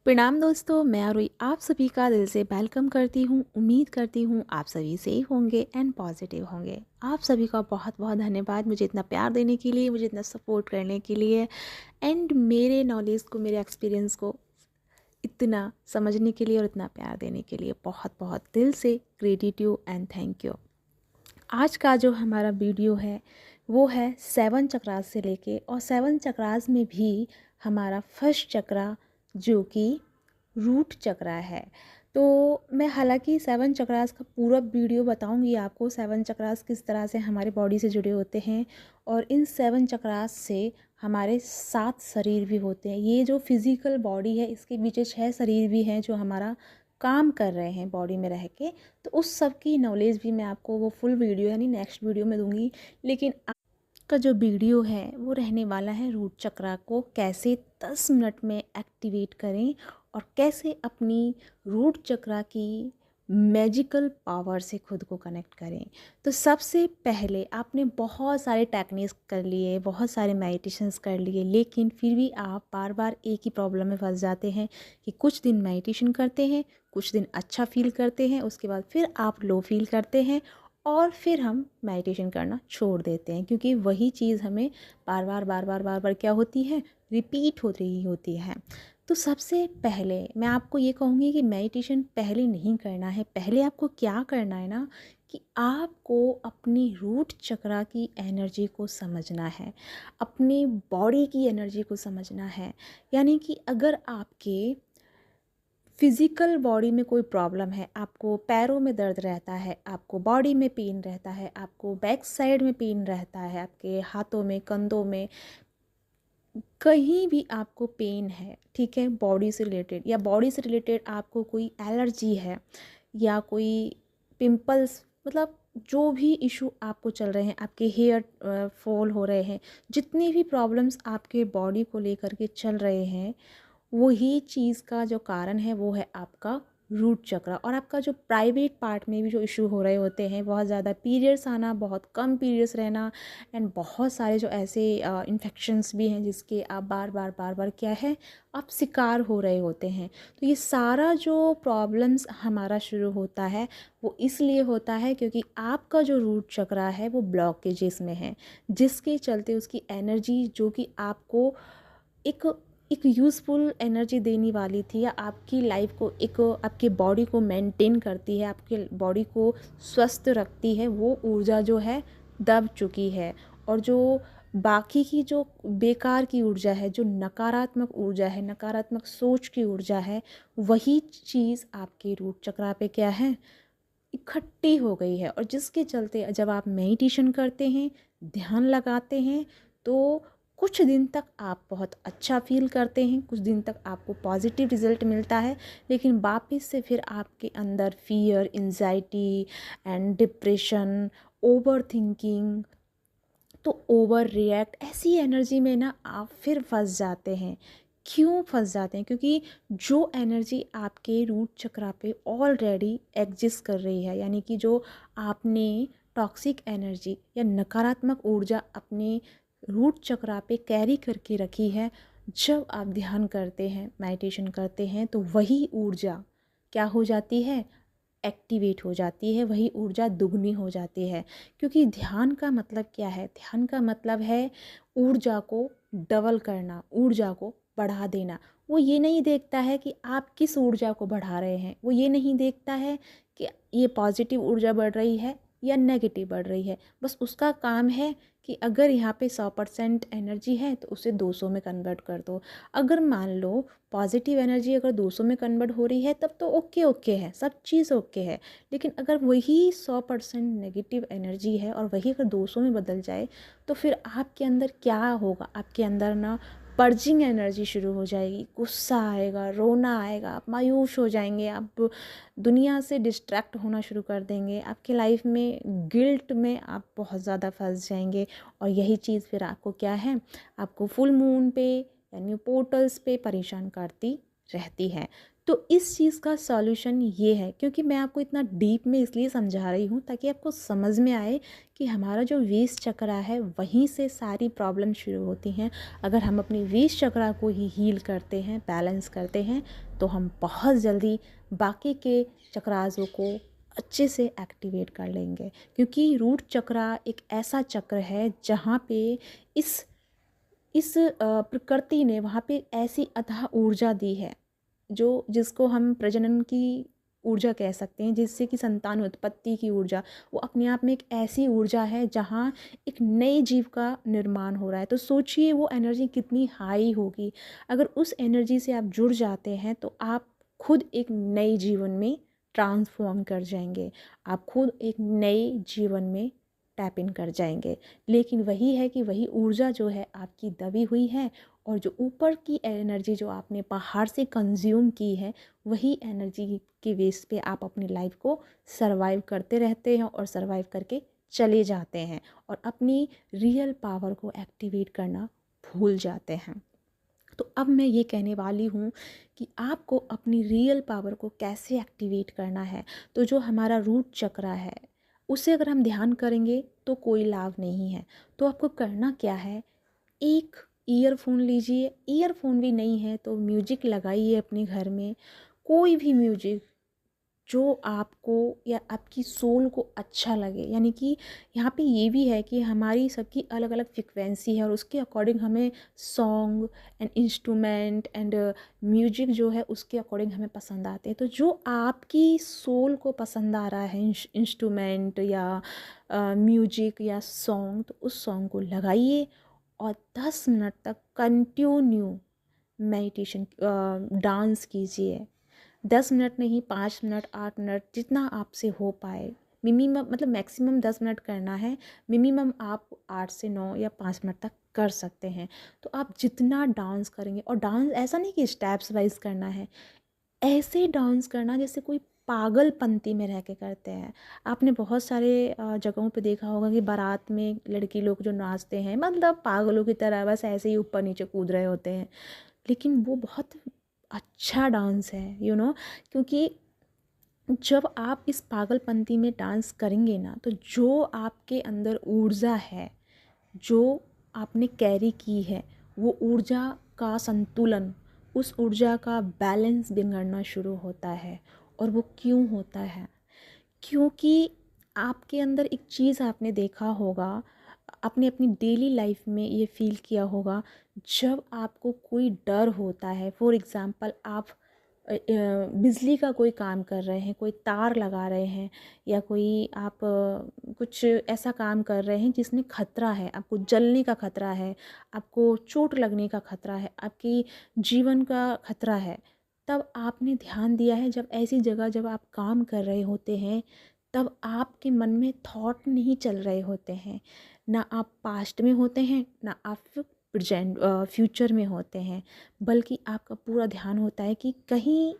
प्रणाम दोस्तों, मैं आरुई आप सभी का दिल से वेलकम करती हूँ। उम्मीद करती हूँ आप सभी सेफ होंगे एंड पॉजिटिव होंगे। आप सभी का बहुत बहुत धन्यवाद मुझे इतना प्यार देने के लिए, मुझे इतना सपोर्ट करने के लिए एंड मेरे नॉलेज को, मेरे एक्सपीरियंस को इतना समझने के लिए और इतना प्यार देने के लिए बहुत बहुत दिल से ग्रेटिट्यूड एंड थैंक यू। आज का जो हमारा वीडियो है वो है 7 चक्रास से लेके, और 7 चक्रास में भी हमारा फर्स्ट चक्रा जो कि रूट चक्रा है। तो मैं हालांकि 7 चक्रास का पूरा वीडियो बताऊंगी आपको, 7 चक्रास किस तरह से हमारे बॉडी से जुड़े होते हैं और इन 7 चक्रास से हमारे 7 शरीर भी होते हैं। ये जो फिज़िकल बॉडी है इसके पीछे 6 शरीर भी हैं जो हमारा काम कर रहे हैं बॉडी में रह के। तो उस सब की नॉलेज भी मैं आपको वो फुल वीडियो यानी नेक्स्ट वीडियो में दूंगी। लेकिन का जो वीडियो है वो रहने वाला है रूट चक्रा को कैसे 10 मिनट में एक्टिवेट करें और कैसे अपनी रूट चक्रा की मैजिकल पावर से खुद को कनेक्ट करें। तो सबसे पहले आपने बहुत सारे टेक्निक्स कर लिए, बहुत सारे मेडिटेशंस कर लिए, लेकिन फिर भी आप बार बार एक ही प्रॉब्लम में फंस जाते हैं कि कुछ दिन मेडिटेशन करते हैं, कुछ दिन अच्छा फील करते हैं, उसके बाद फिर आप लो फील करते हैं और फिर हम मेडिटेशन करना छोड़ देते हैं, क्योंकि वही चीज़ हमें बार बार क्या होती है, रिपीट हो रही होती है। तो सबसे पहले मैं आपको ये कहूँगी कि मेडिटेशन पहले नहीं करना है। पहले आपको क्या करना है ना, कि आपको अपनी रूट चक्रा की एनर्जी को समझना है, अपनी बॉडी की एनर्जी को समझना है। यानी कि अगर आपके फिज़िकल बॉडी में कोई प्रॉब्लम है, आपको पैरों में दर्द रहता है, आपको बॉडी में पेन रहता है, आपको बैक साइड में पेन रहता है, आपके हाथों में, कंधों में, कहीं भी आपको पेन है, ठीक है, बॉडी से रिलेटेड, या बॉडी से रिलेटेड आपको कोई एलर्जी है या कोई पिंपल्स, मतलब जो भी इशू आपको चल रहे हैं, आपके हेयर फॉल हो रहे हैं, जितनी भी प्रॉब्लम्स आपके बॉडी को लेकर के चल रहे हैं, वही चीज़ का जो कारण है वो है आपका रूट चक्रा। और आपका जो प्राइवेट पार्ट में भी जो इशू हो रहे होते हैं, बहुत ज़्यादा पीरियड्स आना, बहुत कम पीरियड्स रहना एंड बहुत सारे जो ऐसे इन्फेक्शंस भी हैं जिसके आप बार बार क्या है, आप शिकार हो रहे होते हैं। तो ये सारा जो प्रॉब्लम्स हमारा शुरू होता है वो इसलिए होता है क्योंकि आपका जो रूट चक्रा है वो ब्लॉकेजेस में है, जिसके चलते उसकी एनर्जी जो कि आपको एक यूज़फुल एनर्जी देने वाली थी, या आपकी लाइफ को, एक आपके बॉडी को मेंटेन करती है, आपके बॉडी को स्वस्थ रखती है, वो ऊर्जा जो है दब चुकी है। और जो बाकी की जो बेकार की ऊर्जा है, जो नकारात्मक ऊर्जा है, नकारात्मक सोच की ऊर्जा है, वही चीज़ आपके रूट चक्रा पे क्या है, इकट्ठी हो गई है। और जिसके चलते जब आप मेडिटेशन करते हैं, ध्यान लगाते हैं, तो कुछ दिन तक आप बहुत अच्छा फील करते हैं, कुछ दिन तक आपको पॉजिटिव रिजल्ट मिलता है, लेकिन वापस से फिर आपके अंदर fear, anxiety and depression, over thinking, तो ओवर रिएक्ट, ऐसी एनर्जी में ना आप फिर फंस जाते हैं। क्यों फंस जाते हैं? क्योंकि जो एनर्जी आपके रूट चक्रा पे ऑलरेडी एग्जिस्ट कर रही है, यानी कि जो आपने टॉक्सिक एनर्जी या नकारात्मक ऊर्जा अपने रूट चक्रा पे कैरी करके रखी है, जब आप ध्यान करते हैं, मेडिटेशन करते हैं, तो वही ऊर्जा क्या हो जाती है, एक्टिवेट हो जाती है, वही ऊर्जा दुगनी हो जाती है। क्योंकि ध्यान का मतलब क्या है, ध्यान का मतलब है ऊर्जा को डबल करना, ऊर्जा को बढ़ा देना। वो ये नहीं देखता है कि आप किस ऊर्जा को बढ़ा रहे हैं, वो ये नहीं देखता है कि ये पॉजिटिव ऊर्जा बढ़ रही है या नेगेटिव बढ़ रही है। बस उसका काम है कि अगर यहाँ पे 100% एनर्जी है तो उसे 200 में कन्वर्ट कर दो। अगर मान लो पॉजिटिव एनर्जी अगर 200 में कन्वर्ट हो रही है, तब तो ओके ओके है, सब चीज़ ओके है। लेकिन अगर वही 100% नेगेटिव एनर्जी है और वही अगर 200 में बदल जाए, तो फिर आपके अंदर क्या होगा, आपके अंदर ना पर्जिंग एनर्जी शुरू हो जाएगी, गुस्सा आएगा, रोना आएगा, आप मायूस हो जाएंगे, आप दुनिया से डिस्ट्रैक्ट होना शुरू कर देंगे, आपके लाइफ में गिल्ट में आप बहुत ज़्यादा फंस जाएंगे। और यही चीज़ फिर आपको क्या है, आपको फुल मून पे या न्यू पोर्टल्स पे परेशान करती रहती है। तो इस चीज़ का सॉल्यूशन ये है, क्योंकि मैं आपको इतना डीप में इसलिए समझा रही हूँ ताकि आपको समझ में आए कि हमारा जो वेस्ट चक्रा है वहीं से सारी प्रॉब्लम शुरू होती हैं। अगर हम अपनी वेस्ट चक्रा को ही हील करते हैं, बैलेंस करते हैं, तो हम बहुत जल्दी बाकी के चक्रासों को अच्छे से एक्टिवेट कर लेंगे। क्योंकि रूट चक्रा एक ऐसा चक्र है जहाँ पे इस प्रकृति ने वहाँ पे ऐसी अथाह ऊर्जा दी है, जो जिसको हम प्रजनन की ऊर्जा कह सकते हैं, जिससे कि संतान उत्पत्ति की ऊर्जा, वो अपने आप में एक ऐसी ऊर्जा है जहाँ एक नए जीव का निर्माण हो रहा है। तो सोचिए वो एनर्जी कितनी हाई होगी। अगर उस एनर्जी से आप जुड़ जाते हैं तो आप खुद एक नए जीवन में ट्रांसफॉर्म कर जाएंगे, आप खुद एक नए जीवन में टैप इन कर जाएंगे। लेकिन वही है कि वही ऊर्जा जो है आपकी दबी हुई है, और जो ऊपर की एनर्जी जो आपने बाहर से कंज्यूम की है, वही एनर्जी के बेस पे आप अपनी लाइफ को सरवाइव करते रहते हैं और सरवाइव करके चले जाते हैं और अपनी रियल पावर को एक्टिवेट करना भूल जाते हैं। तो अब मैं ये कहने वाली हूँ कि आपको अपनी रियल पावर को कैसे एक्टिवेट करना है। तो जो हमारा रूट चक्रा है, उसे अगर हम ध्यान करेंगे तो कोई लाभ नहीं है। तो आपको करना क्या है, एक ईयरफोन लीजिए, ईयरफोन भी नहीं है तो म्यूजिक लगाइए अपने घर में, कोई भी म्यूजिक जो आपको या आपकी सोल को अच्छा लगे। यानी कि यहाँ पे ये भी है कि हमारी सबकी अलग अलग फ्रिक्वेंसी है और उसके अकॉर्डिंग हमें song and instrument and music जो है उसके अकॉर्डिंग हमें पसंद आते हैं। तो जो आपकी सोल को पसंद आ रहा है, इंस्ट्रूमेंट या म्यूजिक या सॉन्ग, तो उस सॉन्ग को लगाइए और 10 मिनट तक कंटिन्यू मेडिटेशन डांस कीजिए। 10 मिनट नहीं, 5 मिनट, 8 मिनट, जितना आपसे हो पाए। मिनिमम मतलब मैक्सिमम 10 मिनट करना है, मिनिमम आप 8 से 9 या 5 मिनट तक कर सकते हैं। तो आप जितना डांस करेंगे, और डांस ऐसा नहीं कि स्टेप्स वाइज करना है, ऐसे डांस करना जैसे कोई पागलपंती में रह के करते हैं। आपने बहुत सारे जगहों पे देखा होगा कि बारात में लड़की लोग जो नाचते हैं, मतलब पागलों की तरह बस ऐसे ही ऊपर नीचे कूद रहे होते हैं, लेकिन वो बहुत अच्छा डांस है, क्योंकि जब आप इस पागलपंती में डांस करेंगे ना, तो जो आपके अंदर ऊर्जा है, जो आपने कैरी की है, वो ऊर्जा का संतुलन, उस ऊर्जा का बैलेंस बिगड़ना शुरू होता है। और वो क्यों होता है? क्योंकि आपके अंदर एक चीज़ आपने देखा होगा, आपने अपनी डेली लाइफ में ये फील किया होगा, जब आपको कोई डर होता है, फॉर एग्ज़ाम्पल आप बिजली का कोई काम कर रहे हैं, कोई तार लगा रहे हैं, या कोई आप कुछ ऐसा काम कर रहे हैं जिसमें खतरा है, आपको जलने का खतरा है, आपको चोट लगने का खतरा है, आपकी जीवन का खतरा है। तब आपने ध्यान दिया है, जब ऐसी जगह जब आप काम कर रहे होते हैं, तब आपके मन में थॉट नहीं चल रहे होते हैं, ना आप पास्ट में होते हैं, ना आप प्रेजेंट फ्यूचर में होते हैं, बल्कि आपका पूरा ध्यान होता है कि कहीं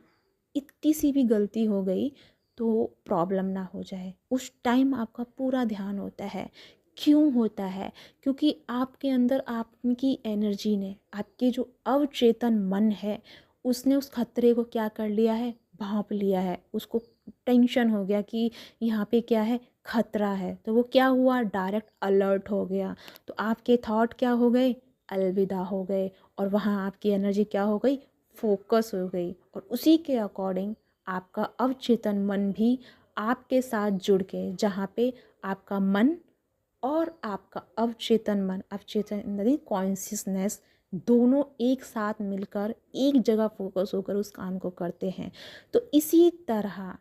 इतनी सी भी गलती हो गई तो प्रॉब्लम ना हो जाए। उस टाइम आपका पूरा ध्यान होता है। क्यों होता है? क्योंकि आपके अंदर आपकी एनर्जी ने, आपके जो अवचेतन मन है, उसने उस खतरे को क्या कर लिया है, भांप लिया है। उसको टेंशन हो गया कि यहाँ पे क्या है, खतरा है, तो वो क्या हुआ, डायरेक्ट अलर्ट हो गया। तो आपके थॉट क्या हो गए, अलविदा हो गए, और वहाँ आपकी एनर्जी क्या हो गई, फोकस हो गई, और उसी के अकॉर्डिंग आपका अवचेतन मन भी आपके साथ जुड़ के, जहाँ पे आपका मन और आपका अवचेतन मन, अवचेतन यानी कॉन्शियसनेस, दोनों एक साथ मिलकर एक जगह फोकस होकर उस काम को करते हैं। तो इसी तरह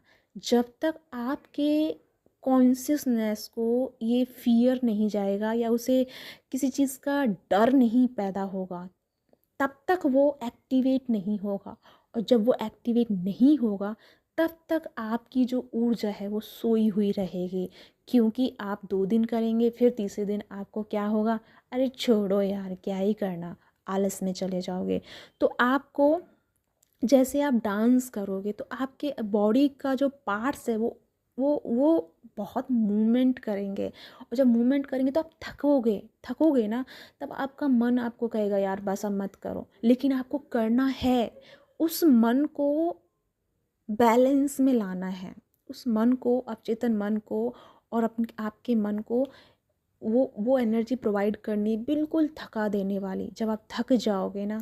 जब तक आपके कॉन्शियसनेस को ये फियर नहीं जाएगा, या उसे किसी चीज़ का डर नहीं पैदा होगा, तब तक वो एक्टिवेट नहीं होगा। और जब वो एक्टिवेट नहीं होगा, तब तक आपकी जो ऊर्जा है वो सोई हुई रहेगी। क्योंकि आप 2 दिन करेंगे, फिर तीसरे दिन आपको क्या होगा, अरे छोड़ो यार, क्या ही करना, आलस में चले जाओगे। तो आपको, जैसे आप डांस करोगे तो आपके बॉडी का जो पार्ट्स है वो बहुत मूवमेंट करेंगे, और जब मूवमेंट करेंगे तो आप थकोगे, ना, तब आपका मन आपको कहेगा यार बस अब मत करो, लेकिन आपको करना है। उस मन को बैलेंस में लाना है। उस मन को, अवचेतन मन को और अपने आपके मन को वो एनर्जी प्रोवाइड करनी, बिल्कुल थका देने वाली। जब आप थक जाओगे ना,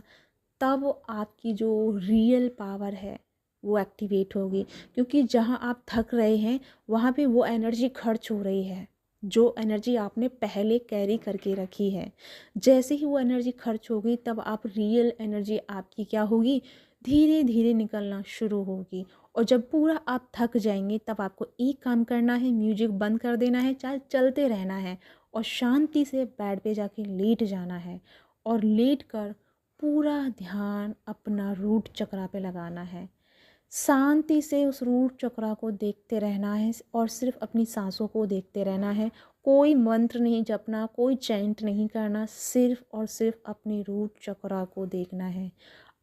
तब आपकी जो रियल पावर है वो एक्टिवेट होगी। क्योंकि जहाँ आप थक रहे हैं वहाँ पे वो एनर्जी खर्च हो रही है, जो एनर्जी आपने पहले कैरी करके रखी है। जैसे ही वो एनर्जी खर्च होगी, तब आप रियल एनर्जी आपकी क्या होगी, धीरे धीरे निकलना शुरू होगी। और जब पूरा आप थक जाएंगे, तब आपको एक काम करना है, म्यूजिक बंद कर देना है, चाहे चलते रहना है, और शांति से बेड पे जाके लेट जाना है। और लेट कर पूरा ध्यान अपना रूट चक्रा पे लगाना है। शांति से उस रूट चक्रा को देखते रहना है और सिर्फ अपनी सांसों को देखते रहना है। कोई मंत्र नहीं जपना, कोई चैंट नहीं करना, सिर्फ और सिर्फ अपनी रूट चक्रा को देखना है।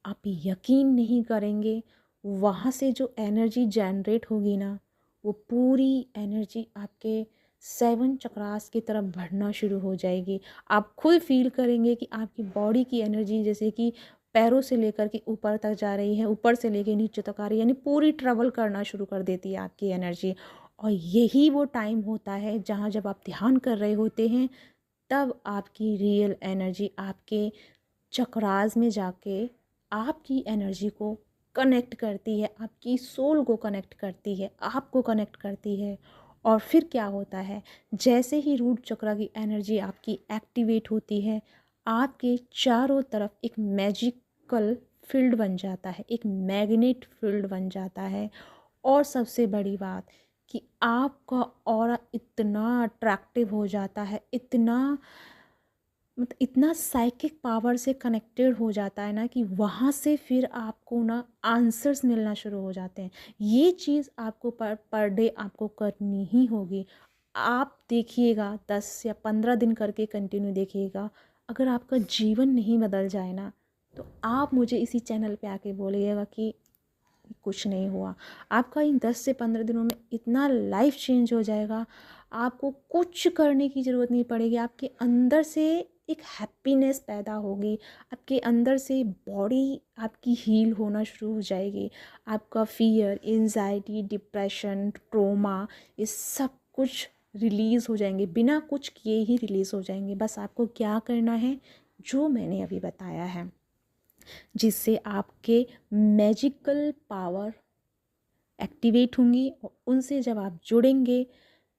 आप यकीन नहीं करेंगे, वहाँ से जो एनर्जी जनरेट होगी ना, वो पूरी एनर्जी आपके 7 चक्रास की तरफ बढ़ना शुरू हो जाएगी। आप खुद फील करेंगे कि आपकी बॉडी की एनर्जी जैसे कि पैरों से लेकर के ऊपर तक जा रही है, ऊपर से लेकर नीचे तक आ रही है, यानी पूरी ट्रैवल करना शुरू कर देती है आपकी एनर्जी। और यही वो टाइम होता है जहाँ जब आप ध्यान कर रहे होते हैं, तब आपकी रियल एनर्जी आपके चक्रास में जाके आपकी एनर्जी को कनेक्ट करती है, आपकी सोल को कनेक्ट करती है, आपको कनेक्ट करती है। और फिर क्या होता है, जैसे ही रूट चक्र की एनर्जी आपकी एक्टिवेट होती है, आपके चारों तरफ एक मैजिकल फील्ड बन जाता है, एक मैग्नेट फील्ड बन जाता है। और सबसे बड़ी बात कि आपका ऑरा इतना अट्रैक्टिव हो जाता है, इतना मतलब इतना साइकिक पावर से कनेक्टेड हो जाता है ना, कि वहाँ से फिर आपको ना आंसर्स मिलना शुरू हो जाते हैं। ये चीज़ आपको पर डे आपको करनी ही होगी। आप देखिएगा, 10 या 15 दिन करके कंटिन्यू देखिएगा। अगर आपका जीवन नहीं बदल जाए ना, तो आप मुझे इसी चैनल पे आके बोलिएगा कि कुछ नहीं हुआ। आपका इन 10 से 15 दिनों में इतना लाइफ चेंज हो जाएगा, आपको कुछ करने की ज़रूरत नहीं पड़ेगी। आपके अंदर से एक हैप्पीनेस पैदा होगी, आपके अंदर से बॉडी आपकी हील होना शुरू हो जाएगी। आपका फियर, एंजाइटी, डिप्रेशन, ट्रोमा, ये सब कुछ रिलीज़ हो जाएंगे, बिना कुछ किए ही रिलीज़ हो जाएंगे। बस आपको क्या करना है, जो मैंने अभी बताया है, जिससे आपके मैजिकल पावर एक्टिवेट होंगी। और उनसे जब आप जुड़ेंगे,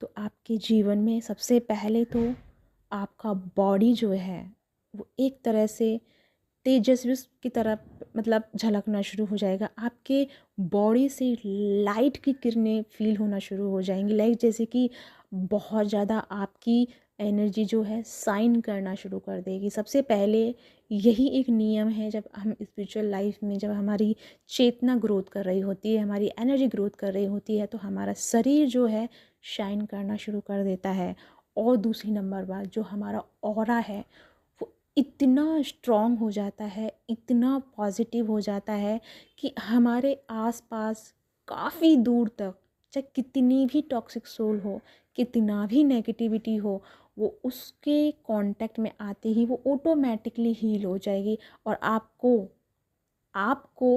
तो आपके जीवन में सबसे पहले तो आपका बॉडी जो है वो एक तरह से तेजस्वी की तरफ मतलब झलकना शुरू हो जाएगा। आपके बॉडी से लाइट की किरणें फील होना शुरू हो जाएंगी, लाइक जैसे कि बहुत ज़्यादा आपकी एनर्जी जो है साइन करना शुरू कर देगी। सबसे पहले यही एक नियम है, जब हम स्पिरिचुअल लाइफ में, जब हमारी चेतना ग्रोथ कर रही होती है, हमारी एनर्जी ग्रोथ कर रही होती है, तो हमारा शरीर जो है शाइन करना शुरू कर देता है। और दूसरी नंबर बात, जो हमारा ऑरा है वो इतना स्ट्रॉन्ग हो जाता है, इतना पॉजिटिव हो जाता है कि हमारे आसपास काफ़ी दूर तक, चाहे कितनी भी टॉक्सिक सोल हो, कितना भी नेगेटिविटी हो, वो उसके कांटेक्ट में आते ही वो ऑटोमेटिकली हील हो जाएगी। और आपको आपको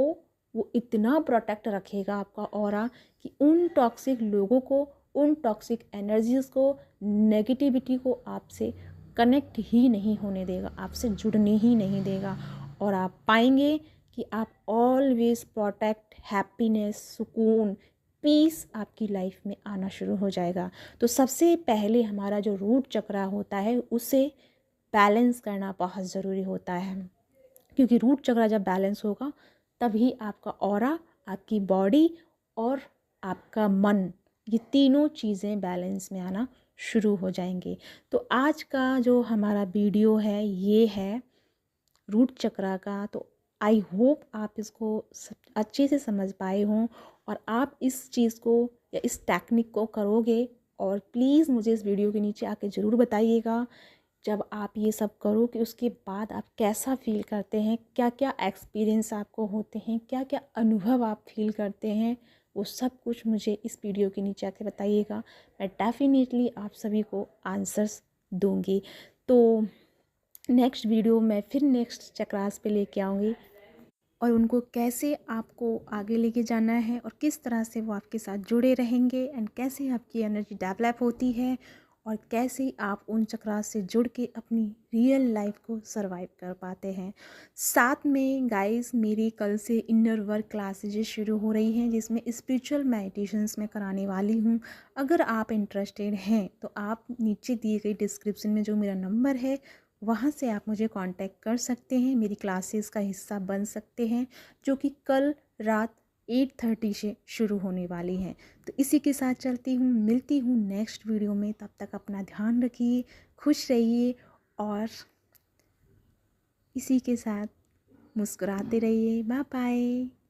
वो इतना प्रोटेक्ट रखेगा, आपका ऑरा, कि उन टॉक्सिक लोगों को, उन टॉक्सिक एनर्जीज़ को, नेगेटिविटी को आपसे कनेक्ट ही नहीं होने देगा, आपसे जुड़ने ही नहीं देगा। और आप पाएंगे कि आप ऑलवेज प्रोटेक्ट, हैप्पीनेस, सुकून, पीस आपकी लाइफ में आना शुरू हो जाएगा। तो सबसे पहले हमारा जो रूट चक्रा होता है, उसे बैलेंस करना बहुत ज़रूरी होता है। क्योंकि रूट चक्रा जब बैलेंस होगा, तभी आपका ऑरा, आपकी बॉडी और आपका मन, ये तीनों चीज़ें बैलेंस में आना शुरू हो जाएंगे। तो आज का जो हमारा वीडियो है, ये है रूट चक्रा का। तो आई होप आप इसको अच्छे से समझ पाए हों, और आप इस चीज़ को या इस टेक्निक को करोगे। और प्लीज़ मुझे इस वीडियो के नीचे आके ज़रूर बताइएगा, जब आप ये सब करो, कि उसके बाद आप कैसा फ़ील करते हैं, क्या क्या एक्सपीरियंस आपको होते हैं, क्या क्या अनुभव आप फील करते हैं, वो सब कुछ मुझे इस वीडियो के नीचे आके बताइएगा। मैं डेफिनेटली आप सभी को आंसर्स दूंगी। तो नेक्स्ट वीडियो मैं फिर नेक्स्ट चक्रास पे लेके आऊँगी। और उनको कैसे आपको आगे लेके जाना है और किस तरह से वो आपके साथ जुड़े रहेंगे एंड कैसे आपकी एनर्जी डेवलप होती है और कैसे आप उन चक्रास से जुड़ के अपनी रियल लाइफ को सरवाइव कर पाते हैं। साथ में गाइस मेरी कल से इनर वर्क क्लासेज शुरू हो रही हैं जिसमें स्पिरिचुअल मेडिटेशंस मैं कराने वाली हूँ। अगर आप इंटरेस्टेड हैं तो आप नीचे दिए गई डिस्क्रिप्शन में जो मेरा नंबर है वहाँ से आप मुझे कांटेक्ट कर सकते हैं, मेरी क्लासेस का हिस्सा बन सकते हैं, जो कि कल रात 8:30 से शुरू होने वाली हैं। तो इसी के साथ चलती हूँ, मिलती हूँ नेक्स्ट वीडियो में। तब तक अपना ध्यान रखिए, खुश रहिए और इसी के साथ मुस्कुराते रहिए। Bye bye.